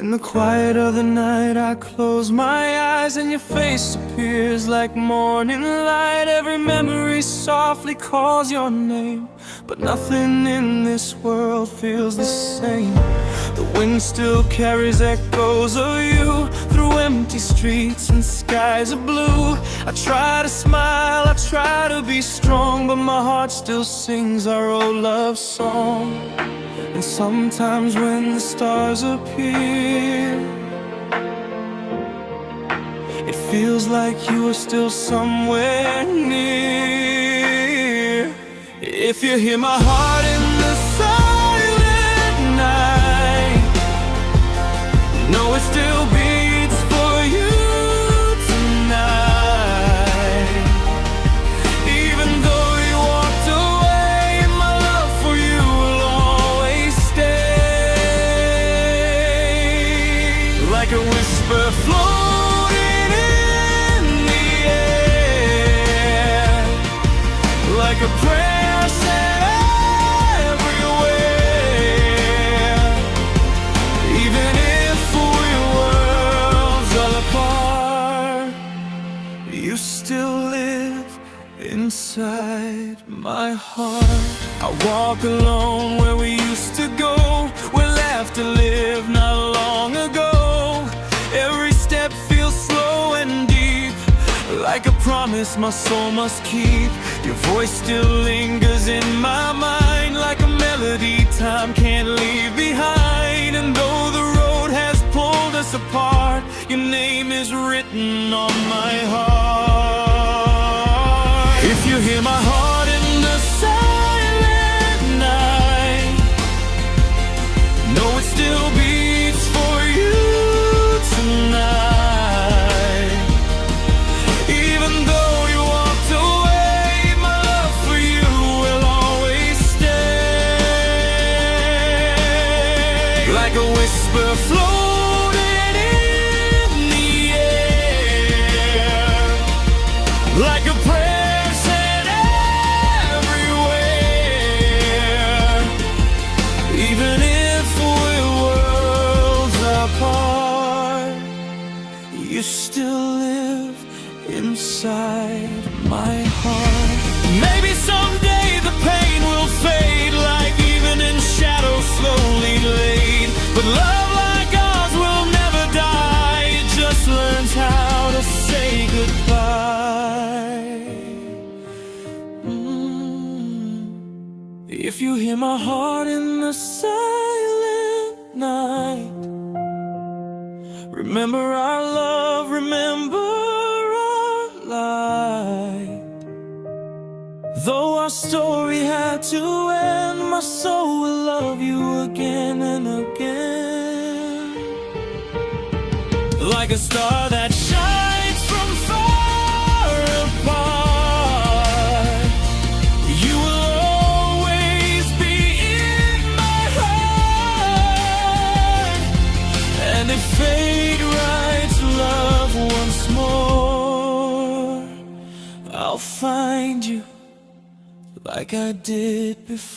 In the quiet of the night I close my eyes and your face appears like morning light. Every memory softly calls your name, but nothing in this world feels the same. The wind still carries echoes of you through empty streets and skies of blue. I try to smile, I try to be strong, but my heart still sings our old love song. And sometimes when the stars appear, it feels like you are still somewhere near. If you hear my heart in the silent night, know it still beats for you tonight. Even though you walked away, my love for you will always stay. Like a whisper floating in the air, like a prayer said everywhere. Even if we're worlds all apart, you still live inside my heart. I walk alone where we used to go, where laughter lived not long ago. Every step feels slow and deep, like a promise my soul must keep. Your voice still lingers in my mind, like a melody time can't leave behind. And though the road has pulled us apart, your name is written on my heart. If you hear my heart in the silent night, know it still beats for you tonight. Even though you walked away, my love for you will always stay. Like a whisper floating in the air, like a prayer said everywhere. Even if we're worlds apart, you still live inside my heart. Maybe someday the pain will fade, like evening shadows slowly laid. But love like ours will never die, it just learns how to say goodbye. If you hear my heart in the silent night, remember our love, remember our light. Though our story had to end, my soul will love you again and again. Like a star that shines from far apart, you will always be in my heart. And if fate writes love once more, I'll find you like I did before.